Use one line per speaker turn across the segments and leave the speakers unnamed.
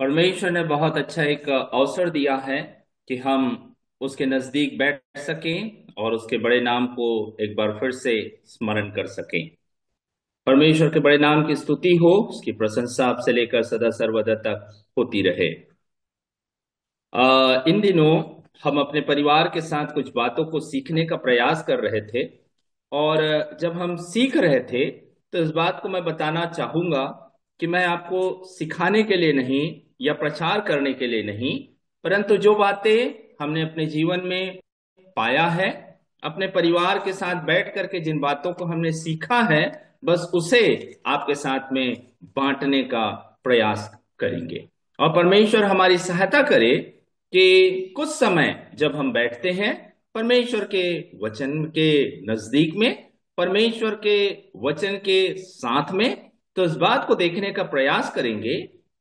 परमेश्वर ने बहुत अच्छा एक अवसर दिया है कि हम उसके नजदीक बैठ सकें और उसके बड़े नाम को एक बार फिर से स्मरण कर सकें। परमेश्वर के बड़े नाम की स्तुति हो, उसकी प्रशंसा आपसे लेकर सदा सर्वदा तक होती रहे। इन दिनों हम अपने परिवार के साथ कुछ बातों को सीखने का प्रयास कर रहे थे। और जब हम सीख रहे थे तो इस बात को मैं बताना चाहूंगा कि मैं आपको सिखाने के लिए नहीं या प्रचार करने के लिए नहीं, परंतु जो बातें हमने अपने जीवन में पाया है, अपने परिवार के साथ बैठ करके जिन बातों को हमने सीखा है, बस उसे आपके साथ में बांटने का प्रयास करेंगे। और परमेश्वर हमारी सहायता करे कि कुछ समय जब हम बैठते हैं परमेश्वर के वचन के नजदीक में, परमेश्वर के वचन के साथ में, तो इस बात को देखने का प्रयास करेंगे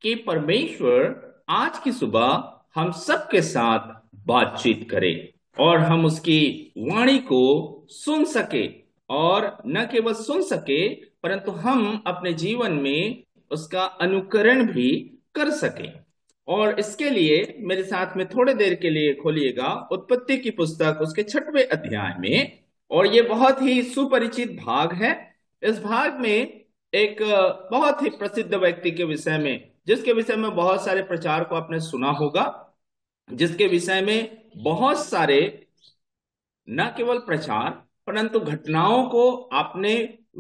कि परमेश्वर आज की सुबह हम सबके साथ बातचीत करे और हम उसकी वाणी को सुन सके। और न केवल सुन सके परंतु हम अपने जीवन में उसका अनुकरण भी कर सके। और इसके लिए मेरे साथ में थोड़े देर के लिए खोलिएगा उत्पत्ति की पुस्तक उसके 6वें अध्याय में। और ये बहुत ही सुपरिचित भाग है। इस भाग में एक बहुत ही प्रसिद्ध व्यक्ति के विषय में, जिसके विषय में बहुत सारे प्रचार को आपने सुना होगा, जिसके विषय में बहुत सारे न केवल प्रचार परंतु घटनाओं को आपने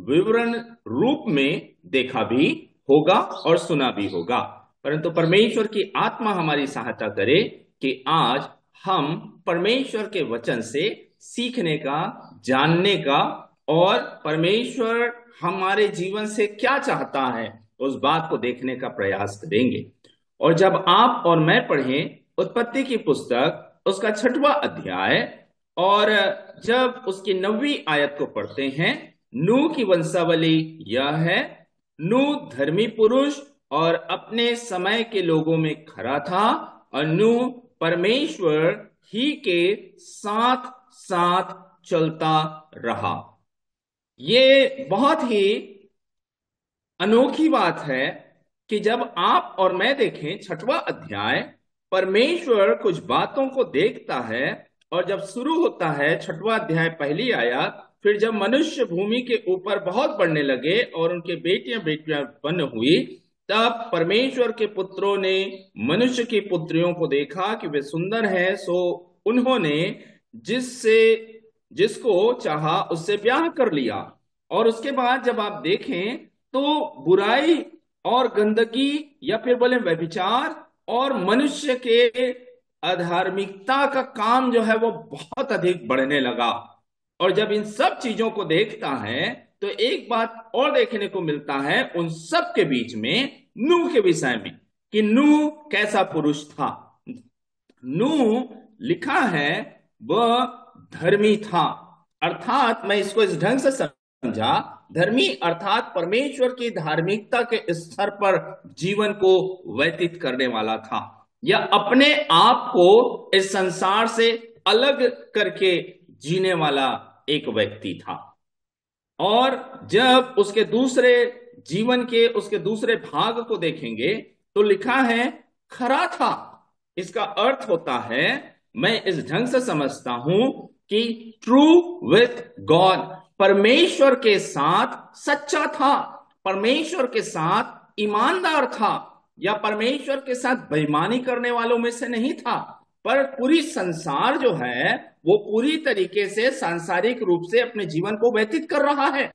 विवरण रूप में देखा भी होगा और सुना भी होगा। परंतु परमेश्वर की आत्मा हमारी सहायता करे कि आज हम परमेश्वर के वचन से सीखने का, जानने का और परमेश्वर हमारे जीवन से क्या चाहता है उस बात को देखने का प्रयास करेंगे। और जब आप और मैं पढ़ें उत्पत्ति की पुस्तक उसका 6वां अध्याय और जब उसकी 9वीं आयत को पढ़ते हैं, नूह की वंशावली यह है। नूह धर्मी पुरुष और अपने समय के लोगों में खरा था और नूह परमेश्वर ही के साथ साथ चलता रहा। ये बहुत ही अनोखी बात है कि जब आप और मैं देखें 6वां अध्याय, परमेश्वर कुछ बातों को देखता है। और जब शुरू होता है 6वां अध्याय पहली आयत, फिर जब मनुष्य भूमि के ऊपर बहुत बढ़ने लगे और उनके बेटियां बेटियां उत्पन्न हुई, तब परमेश्वर के पुत्रों ने मनुष्य की पुत्रियों को देखा कि वे सुंदर हैं, सो उन्होंने जिससे जिसको चाहा उससे ब्याह कर लिया। और उसके बाद जब आप देखें तो बुराई और गंदगी या फिर बोले व्यभिचार और मनुष्य के अधार्मिकता का काम जो है वो बहुत अधिक बढ़ने लगा। और जब इन सब चीजों को देखता है तो एक बात और देखने को मिलता है उन सब के बीच में, नूह के विषय में, कि नूह कैसा पुरुष था। नूह लिखा है वह धर्मी था। अर्थात मैं इसको इस ढंग से समझा, धर्मी अर्थात परमेश्वर की धार्मिकता के स्तर पर जीवन को व्यतीत करने वाला था, या अपने आप को इस संसार से अलग करके जीने वाला एक व्यक्ति था। और जब उसके दूसरे जीवन के उसके दूसरे भाग को देखेंगे तो लिखा है खरा था। इसका अर्थ होता है, मैं इस ढंग से समझता हूं कि ट्रू विथ गॉड, परमेश्वर के साथ सच्चा था, परमेश्वर के साथ ईमानदार था, या परमेश्वर के साथ बेईमानी करने वालों में से नहीं था। पर पूरी संसार जो है वो पूरी तरीके से सांसारिक रूप से अपने जीवन को व्यतीत कर रहा है,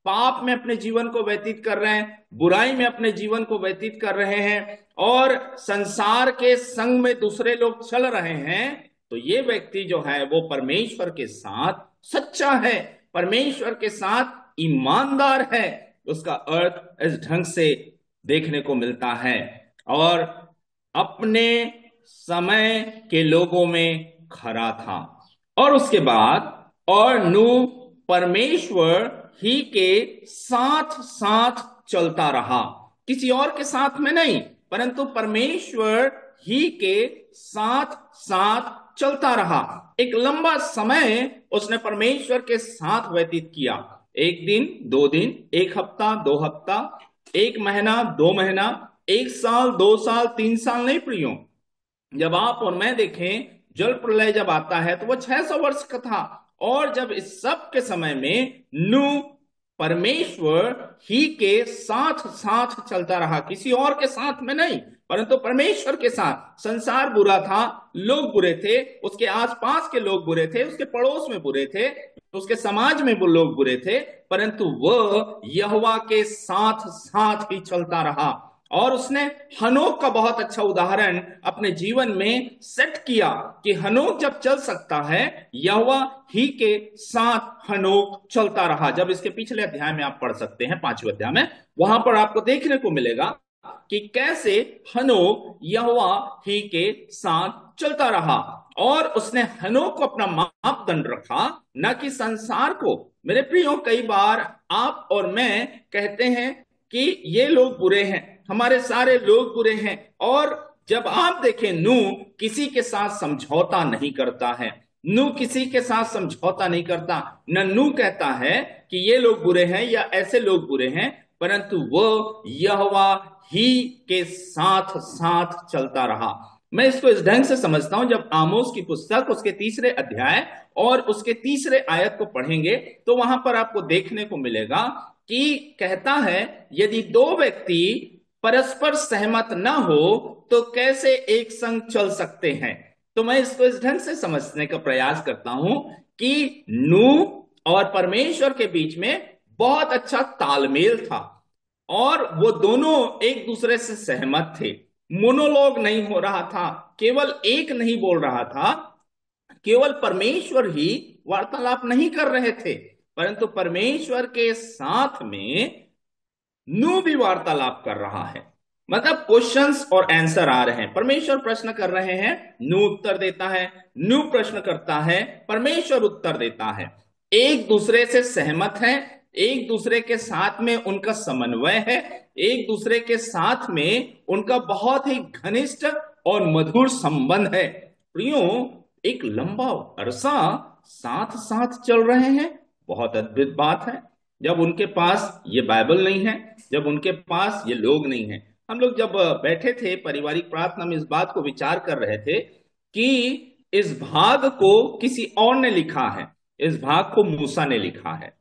पाप में अपने जीवन को व्यतीत कर रहे हैं, बुराई में अपने जीवन को व्यतीत कर रहे हैं और संसार के संग में दूसरे लोग चल रहे हैं। तो ये व्यक्ति जो है वो परमेश्वर के साथ सच्चा है, परमेश्वर के साथ ईमानदार है। उसका अर्थ इस ढंग से देखने को मिलता है। और अपने समय के लोगों में खरा था। और उसके बाद और नूह परमेश्वर ही के साथ साथ चलता रहा, किसी और के साथ में नहीं परंतु परमेश्वर ही के साथ साथ चलता रहा। एक लंबा समय उसने परमेश्वर के साथ व्यतीत किया। एक दिन, 2 दिन, 1 हफ्ता, 2 हफ्ता, 1 महीना, 2 महीना, 1 साल, 2 साल, 3 साल नहीं प्रियो। जब आप और मैं देखें, जल प्रलय जब आता है तो वो 600 वर्ष का था। और जब इस सब के समय में नू परमेश्वर ही के साथ साथ चलता रहा, किसी और के साथ में नहीं, परंतु परमेश्वर के साथ। संसार बुरा था, लोग बुरे थे, उसके आसपास के लोग बुरे थे, उसके पड़ोस में बुरे थे, उसके समाज में वो लोग बुरे थे, परंतु वह यहोवा के साथ साथ ही चलता रहा। और उसने हनोक का बहुत अच्छा उदाहरण अपने जीवन में सेट किया कि हनोक जब चल सकता है, यहोवा ही के साथ हनोक चलता रहा। जब इसके पिछले अध्याय में आप पढ़ सकते हैं, 5वें अध्याय में, वहां पर आपको देखने को मिलेगा कि कैसे हनोक यहोवा ही के साथ चलता रहा। और उसने हनोक को अपना मापदंड रखा, न कि संसार को। मेरे प्रियो, कई बार आप और मैं कहते हैं कि ये लोग बुरे हैं, हमारे सारे लोग बुरे हैं। और जब आप देखें, नू किसी के साथ समझौता नहीं करता है। नू किसी के साथ समझौता नहीं करता। न नू कहता है कि ये लोग बुरे हैं या ऐसे लोग बुरे हैं, परंतु वो यहोवा ही के साथ साथ चलता रहा। मैं इसको इस ढंग से समझता हूं, जब आमोस की पुस्तक उसके 3रे अध्याय और उसके 3रे आयत को पढ़ेंगे तो वहां पर आपको देखने को मिलेगा कि कहता है, यदि 2 व्यक्ति परस्पर सहमत न हो तो कैसे एक संग चल सकते हैं। तो मैं इसको इस ढंग से समझने का प्रयास करता हूं कि नू और परमेश्वर के बीच में बहुत अच्छा तालमेल था, और वो दोनों एक दूसरे से सहमत थे। मोनोलॉग नहीं हो रहा था, केवल एक नहीं बोल रहा था, केवल परमेश्वर ही वार्तालाप नहीं कर रहे थे, परंतु परमेश्वर के साथ में नू भी वार्तालाप कर रहा है। मतलब क्वेश्चंस और आंसर आ रहे हैं, परमेश्वर प्रश्न कर रहे हैं, नू उत्तर देता है, नू प्रश्न करता है, परमेश्वर उत्तर देता है। एक दूसरे से सहमत है, एक दूसरे के साथ में उनका समन्वय है, एक दूसरे के साथ में उनका बहुत ही घनिष्ठ और मधुर संबंध है। प्रियो, एक लंबा अरसा साथ साथ चल रहे हैं, बहुत अद्भुत बात है। जब उनके पास ये बाइबल नहीं है, जब उनके पास ये लोग नहीं है। हम लोग जब बैठे थे पारिवारिक प्रार्थना में, इस बात को विचार कर रहे थे कि इस भाग को किसी और ने लिखा है, इस भाग को मूसा ने लिखा है।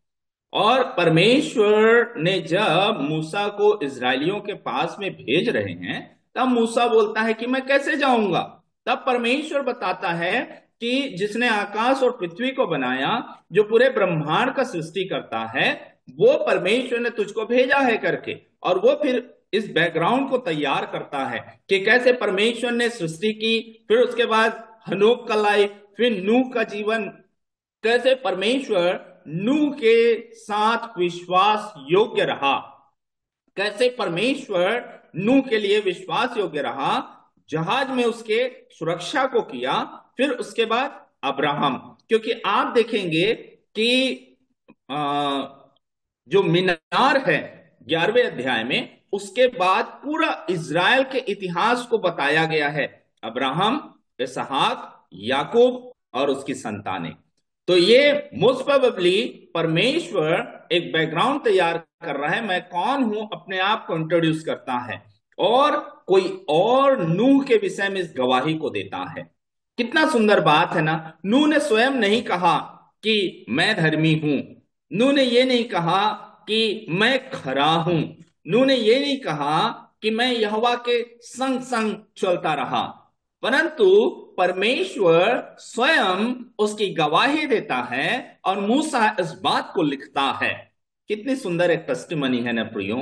और परमेश्वर ने जब मूसा को इजरायलियों के पास में भेज रहे हैं, तब मूसा बोलता है कि मैं कैसे जाऊंगा। तब परमेश्वर बताता है कि जिसने आकाश और पृथ्वी को बनाया, जो पूरे ब्रह्मांड का सृष्टि करता है, वो परमेश्वर ने तुझको भेजा है करके। और वो फिर इस बैकग्राउंड को तैयार करता है कि कैसे परमेश्वर ने सृष्टि की, फिर उसके बाद हनोक का लाइफ, फिर नूह का जीवन, कैसे परमेश्वर नूह के साथ विश्वास योग्य रहा, कैसे परमेश्वर नूह के लिए विश्वास योग्य रहा, जहाज में उसके सुरक्षा को किया। फिर उसके बाद अब्राहम, क्योंकि आप देखेंगे कि जो मीनार है 11वें अध्याय में, उसके बाद पूरा इज़राइल के इतिहास को बताया गया है, अब्राहम, इसहाक, याकूब और उसकी संतानें। तो ये मोस्ट प्रोबेबली परमेश्वर एक बैकग्राउंड तैयार कर रहा है, मैं कौन हूं अपने आप को इंट्रोड्यूस करता है, और कोई और नूह के विषय में इस गवाही को देता है। कितना सुंदर बात है ना। नूह ने स्वयं नहीं कहा कि मैं धर्मी हूं, नूह ने ये नहीं कहा कि मैं खरा हूं, नूह ने ये नहीं कहा कि मैं यहोवा के संग संग चलता रहा, परंतु परमेश्वर स्वयं उसकी गवाही देता है और मूसा इस बात को लिखता है। कितनी सुंदर एक टेस्टिमनी है ना प्रियो।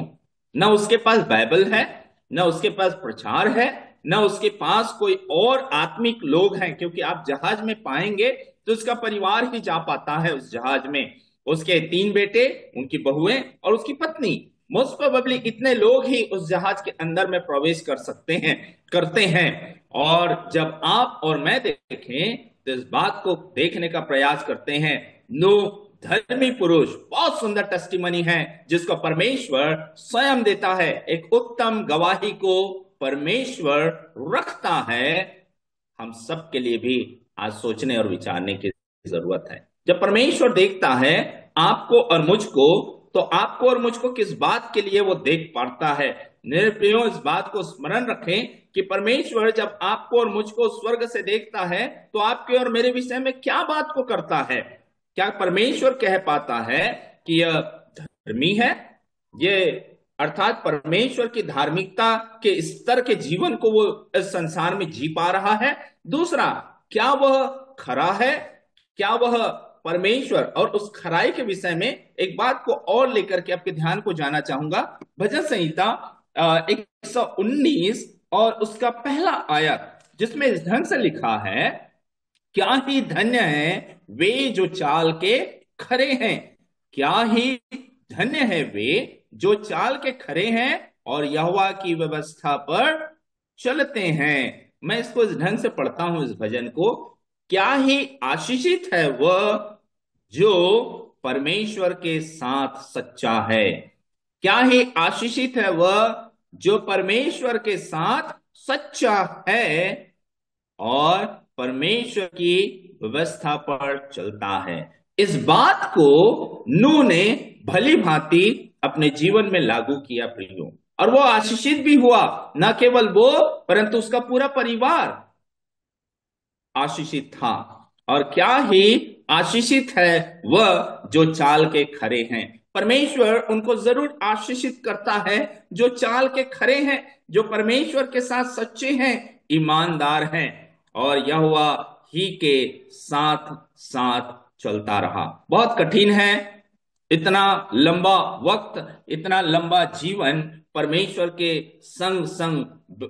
न उसके पास बाइबल है, न उसके पास प्रचार है, न उसके पास कोई और आत्मिक लोग हैं, क्योंकि आप जहाज में पाएंगे तो उसका परिवार ही जा पाता है उस जहाज में, उसके 3 बेटे, उनकी बहुएं और उसकी पत्नी। मोस्ट प्रोबेबली इतने लोग ही उस जहाज के अंदर में प्रवेश कर सकते हैं, करते हैं। और जब आप और मैं देखें तो इस बात को देखने का प्रयास करते हैं, नूह धर्मी पुरुष, बहुत सुंदर टेस्टिमनी है जिसको परमेश्वर स्वयं देता है। एक उत्तम गवाही को परमेश्वर रखता है। हम सब के लिए भी आज सोचने और विचारने की जरूरत है। जब परमेश्वर देखता है आपको और मुझको, तो आपको और मुझको किस बात के लिए वो देख पाता है? मेरे प्रियो, इस बात को स्मरण रखें कि परमेश्वर जब आपको और मुझको स्वर्ग से देखता है तो आपके और मेरे विषय में क्या बात को करता है? क्या परमेश्वर कह पाता है कि यह धर्मी है? ये अर्थात परमेश्वर की धार्मिकता के स्तर के जीवन को वो इस संसार में जी पा रहा है? दूसरा, क्या वह खरा है? क्या वह परमेश्वर? और उस खराई के विषय में एक बात को और लेकर के आपके ध्यान को जाना चाहूंगा। भजन संहिता 119 और उसका पहला आयत, जिसमें इस ढंग से लिखा है, क्या ही धन्य है वे जो चाल के खरे हैं। क्या ही धन्य है वे जो चाल के खरे हैं और यहोवा की व्यवस्था पर चलते हैं। मैं इसको इस ढंग से पढ़ता हूं, इस भजन को। क्या ही आशीषित है वह जो परमेश्वर के साथ सच्चा है। क्या ही आशीषित है वह जो परमेश्वर के साथ सच्चा है और परमेश्वर की व्यवस्था पर चलता है। इस बात को नूह ने भली भांति अपने जीवन में लागू किया प्रियो, और वो आशीषित भी हुआ। न केवल वो, परंतु उसका पूरा परिवार आशीषित था। और क्या ही आशीषित है वह जो चाल के खरे हैं। परमेश्वर उनको जरूर आशीषित करता है जो चाल के खरे हैं, जो परमेश्वर के साथ सच्चे हैं, ईमानदार हैं, और यहोवा ही के साथ साथ चलता रहा। बहुत कठिन है इतना लंबा वक्त, इतना लंबा जीवन परमेश्वर के संग संग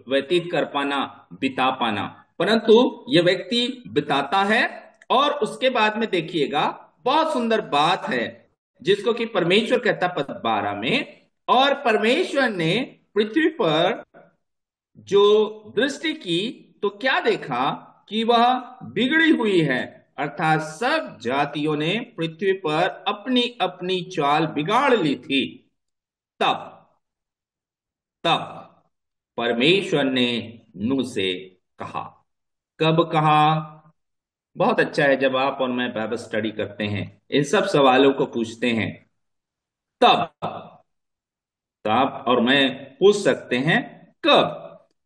व्यतीत कर पाना, बिता पाना, परंतु ये व्यक्ति बिताता है। और उसके बाद में देखिएगा, बहुत सुंदर बात है जिसको कि परमेश्वर कहता पद 12 में, और परमेश्वर ने पृथ्वी पर जो दृष्टि की तो क्या देखा कि वह बिगड़ी हुई है, अर्थात सब जातियों ने पृथ्वी पर अपनी अपनी चाल बिगाड़ ली थी। तब तब परमेश्वर ने नूह से कहा। कब कहा? बहुत अच्छा है जब आप और मैं बाइबल स्टडी करते हैं, इन सब सवालों को पूछते हैं। तब तो आप और मैं पूछ सकते हैं कब?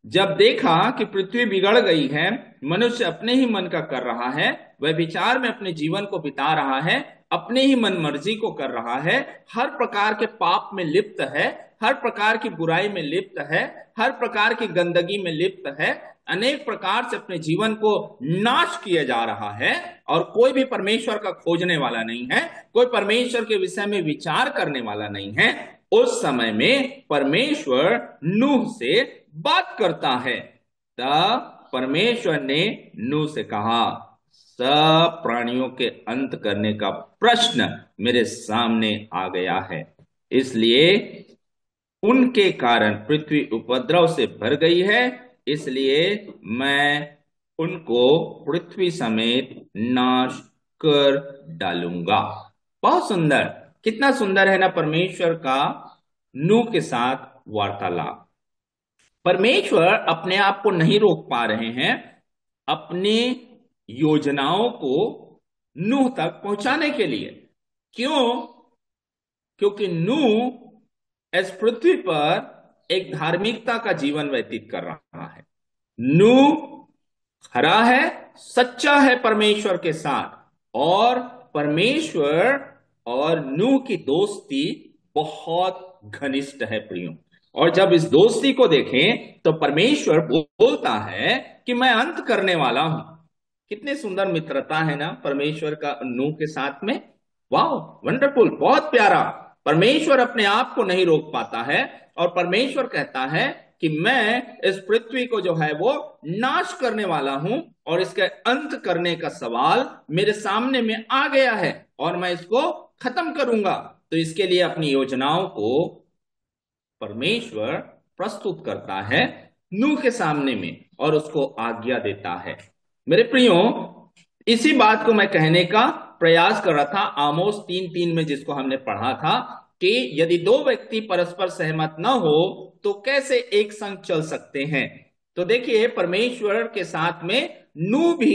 जब देखा कि पृथ्वी बिगड़ गई है, मनुष्य अपने ही मन का कर रहा है, वह विचार में अपने जीवन को बिता रहा है, अपने ही मन मर्जी को कर रहा है, हर प्रकार के पाप में लिप्त है, हर प्रकार की बुराई में लिप्त है, हर प्रकार की गंदगी में लिप्त है, अनेक प्रकार से अपने जीवन को नाश किया जा रहा है, और कोई भी परमेश्वर का खोजने वाला नहीं है, कोई परमेश्वर के विषय में विचार करने वाला नहीं है। उस समय में परमेश्वर नूह से बात करता है। तब परमेश्वर ने नूह से कहा, सब प्राणियों के अंत करने का प्रश्न मेरे सामने आ गया है, इसलिए उनके कारण पृथ्वी उपद्रव से भर गई है, इसलिए मैं उनको पृथ्वी समेत नाश कर डालूंगा। बहुत सुंदर, कितना सुंदर है ना परमेश्वर का नूह के साथ वार्तालाप। परमेश्वर अपने आप को नहीं रोक पा रहे हैं अपनी योजनाओं को नूह तक पहुंचाने के लिए। क्यों? क्योंकि नूह इस पृथ्वी पर एक धार्मिकता का जीवन व्यतीत कर रहा है। नूह खरा है, सच्चा है परमेश्वर के साथ, और परमेश्वर और नूह की दोस्ती बहुत घनिष्ठ है प्रियो। और जब इस दोस्ती को देखें तो परमेश्वर बोलता है कि मैं अंत करने वाला हूं। कितनी सुंदर मित्रता है ना परमेश्वर का नूह के साथ में। वाह, वंडरफुल, बहुत प्यारा। परमेश्वर अपने आप को नहीं रोक पाता है, और परमेश्वर कहता है कि मैं इस पृथ्वी को जो है वो नाश करने वाला हूं, और इसके अंत करने का सवाल मेरे सामने में आ गया है, और मैं इसको खत्म करूंगा। तो इसके लिए अपनी योजनाओं को परमेश्वर प्रस्तुत करता है नूह के सामने में, और उसको आज्ञा देता है। मेरे प्रियो, इसी बात को मैं कहने का प्रयास कर रहा था आमोस 3:3 में, जिसको हमने पढ़ा था कि यदि दो व्यक्ति परस्पर सहमत न हो तो कैसे एक संग चल सकते हैं। तो देखिए, परमेश्वर के साथ में नूह भी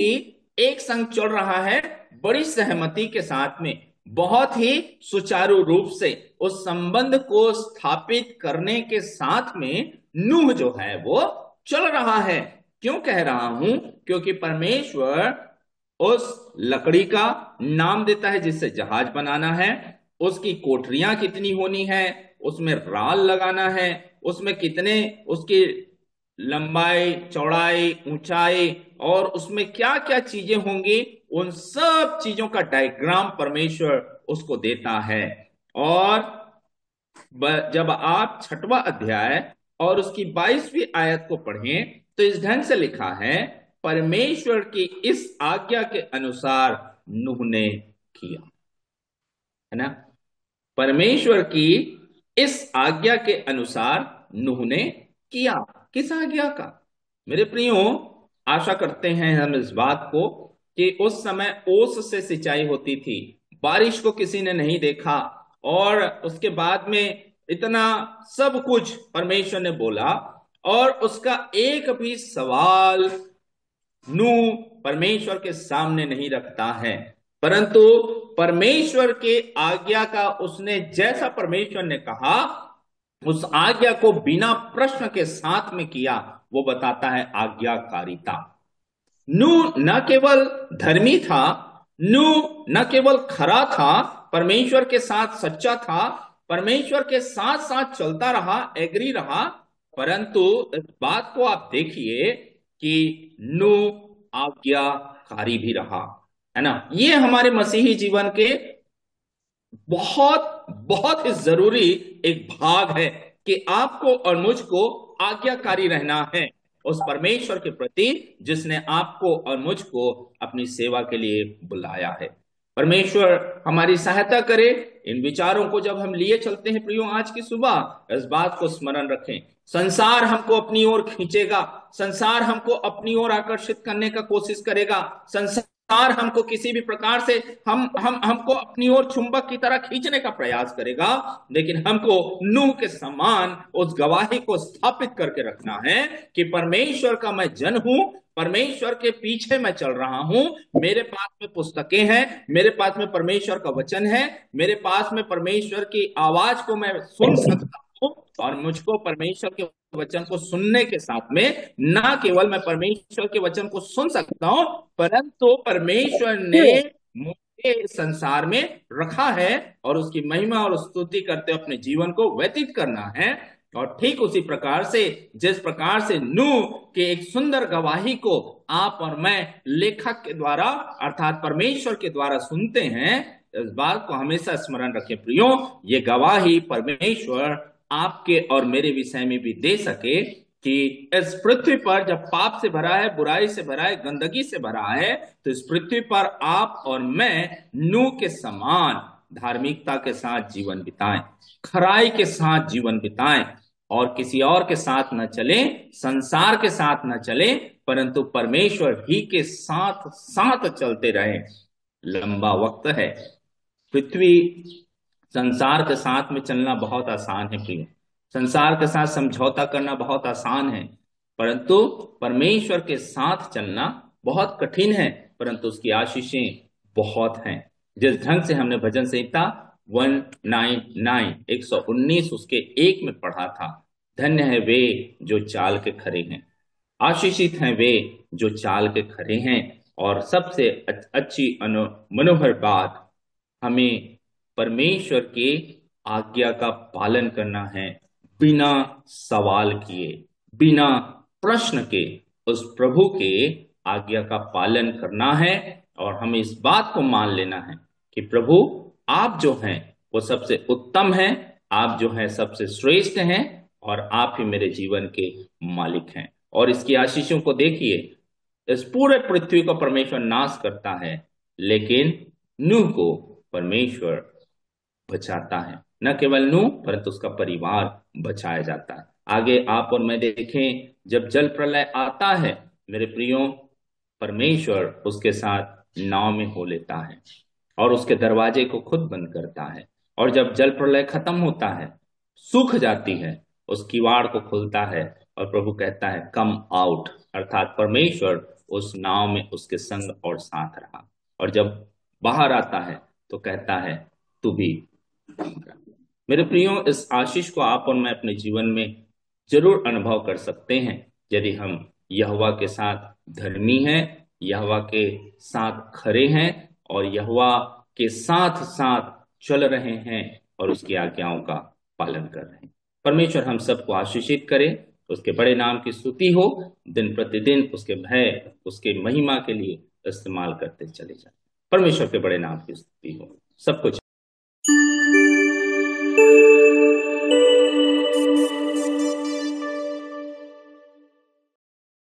एक संग चल रहा है, बड़ी सहमति के साथ में। बहुत ही सुचारू रूप से उस संबंध को स्थापित करने के साथ में नूह जो है वो चल रहा है। क्यों कह रहा हूं? क्योंकि परमेश्वर उस लकड़ी का नाम देता है जिससे जहाज बनाना है, उसकी कोठरियां कितनी होनी है, उसमें राल लगाना है, उसमें कितने, उसकी लंबाई चौड़ाई ऊंचाई, और उसमें क्या क्या चीजें होंगी, उन सब चीजों का डायग्राम परमेश्वर उसको देता है। और जब आप छठवां अध्याय और उसकी 22वीं आयत को पढ़ें तो इस ढंग से लिखा है, परमेश्वर की इस आज्ञा के अनुसार नूह ने किया, है ना। परमेश्वर की इस आज्ञा के अनुसार नूह ने किया। किस आज्ञा का? मेरे प्रियो, आशा करते हैं हम इस बात को कि उस समय ओस से सिंचाई होती थी, बारिश को किसी ने नहीं देखा, और उसके बाद में इतना सब कुछ परमेश्वर ने बोला, और उसका एक भी सवाल नूह परमेश्वर के सामने नहीं रखता है, परंतु परमेश्वर के आज्ञा का उसने, जैसा परमेश्वर ने कहा, उस आज्ञा को बिना प्रश्न के साथ में किया। वो बताता है आज्ञाकारिता। नूह न केवल धर्मी था, नूह न केवल खरा था, परमेश्वर के साथ सच्चा था, परमेश्वर के साथ साथ चलता रहा, एग्री रहा, परंतु इस बात को आप देखिए कि नूह आज्ञाकारी भी रहा, है ना। ये हमारे मसीही जीवन के बहुत बहुत ही जरूरी एक भाग है कि आपको और मुझको आज्ञाकारी रहना है उस परमेश्वर के प्रति जिसने आपको और मुझको अपनी सेवा के लिए बुलाया है। परमेश्वर हमारी सहायता करे। इन विचारों को जब हम लिए चलते हैं प्रियो, आज की सुबह इस बात को स्मरण रखें, संसार हमको अपनी ओर खींचेगा, संसार हमको अपनी ओर आकर्षित करने का कोशिश करेगा, संसार हमको किसी भी प्रकार से हमको अपनी ओर चुंबक की तरह खींचने का प्रयास करेगा, लेकिन हमको नूह के समान उस गवाही को स्थापित करके रखना है कि परमेश्वर का मैं जन हूं, परमेश्वर के पीछे मैं चल रहा हूं, मेरे पास में पुस्तकें हैं, मेरे पास में परमेश्वर का वचन है, मेरे पास में परमेश्वर की आवाज को मैं सुन सकता हूं, और मुझको परमेश्वर के वचन को सुनने के साथ में ना केवल मैं परमेश्वर के वचन को सुन सकता हूं, परंतु परमेश्वर ने मुझे संसार में रखा है और उसकी महिमा और स्तुति करते हुए अपने जीवन को व्यतीत करना है। और ठीक उसी प्रकार से, जिस प्रकार से नूह के एक सुंदर गवाही को आप और मैं लेखक के द्वारा अर्थात परमेश्वर के द्वारा सुनते हैं, इस बात को हमेशा स्मरण रखें प्रियो, ये गवाही परमेश्वर आपके और मेरे विषय में भी दे सके कि इस पृथ्वी पर जब पाप से भरा है, बुराई से भरा है, गंदगी से भरा है, तो इस पृथ्वी पर आप और मैं नूह के समान धार्मिकता के साथ जीवन बिताएं, खराई के साथ जीवन बिताएं, और किसी और के साथ न चले, संसार के साथ न चले, परंतु परमेश्वर ही के साथ साथ चलते रहे। लंबा वक्त है, पृथ्वी संसार के साथ में चलना बहुत आसान है प्रिय, संसार के साथ समझौता करना बहुत आसान है, परंतु परमेश्वर के साथ चलना बहुत कठिन है, परंतु उसकी आशीषें बहुत हैं। जिस ढंग से हमने भजन संहिता 199 119 उसके 1 में पढ़ा था, धन्य है वे जो चाल के खरे हैं, आशीषित हैं वे जो चाल के खरे हैं। और सबसे अच्छी मनोहर बात, हमें परमेश्वर के आज्ञा का पालन करना है, बिना सवाल किए, बिना प्रश्न के उस प्रभु के आज्ञा का पालन करना है, और हमें इस बात को मान लेना है कि प्रभु आप जो हैं वो सबसे उत्तम हैं, आप जो हैं सबसे श्रेष्ठ हैं, और आप ही मेरे जीवन के मालिक हैं। और इसकी आशीषों को देखिए, इस पूरे पृथ्वी को परमेश्वर नाश करता है, लेकिन नूह को परमेश्वर बचाता है। न केवल नूह परंतु उसका परिवार बचाया जाता है। आगे आप और मैं देखें, जब जल प्रलय आता है मेरे प्रियो, परमेश्वर उसके साथ नाव में हो लेता है और उसके दरवाजे को खुद बंद करता है, और जब जल प्रलय खत्म होता है, सूख जाती है, उस किवाड़ को खुलता है और प्रभु कहता है कम आउट, अर्थात परमेश्वर उस नाव में उसके संग और साथ रहा। और जब बाहर आता है तो कहता है तू भी पाएगा। मेरे प्रियो, इस आशीष को आप और मैं अपने जीवन में जरूर अनुभव कर सकते हैं यदि हम यहोवा के साथ धर्मी हैं, यहोवा के साथ खरे हैं और यहोवा के साथ साथ चल रहे हैं और उसकी आज्ञाओं का पालन कर रहे हैं। परमेश्वर हम सबको आशीषित करे, उसके बड़े नाम की स्तुति हो, दिन प्रतिदिन उसके भय, उसके महिमा के लिए इस्तेमाल करते चले जाए। परमेश्वर के बड़े नाम की स्तुति हो। सबको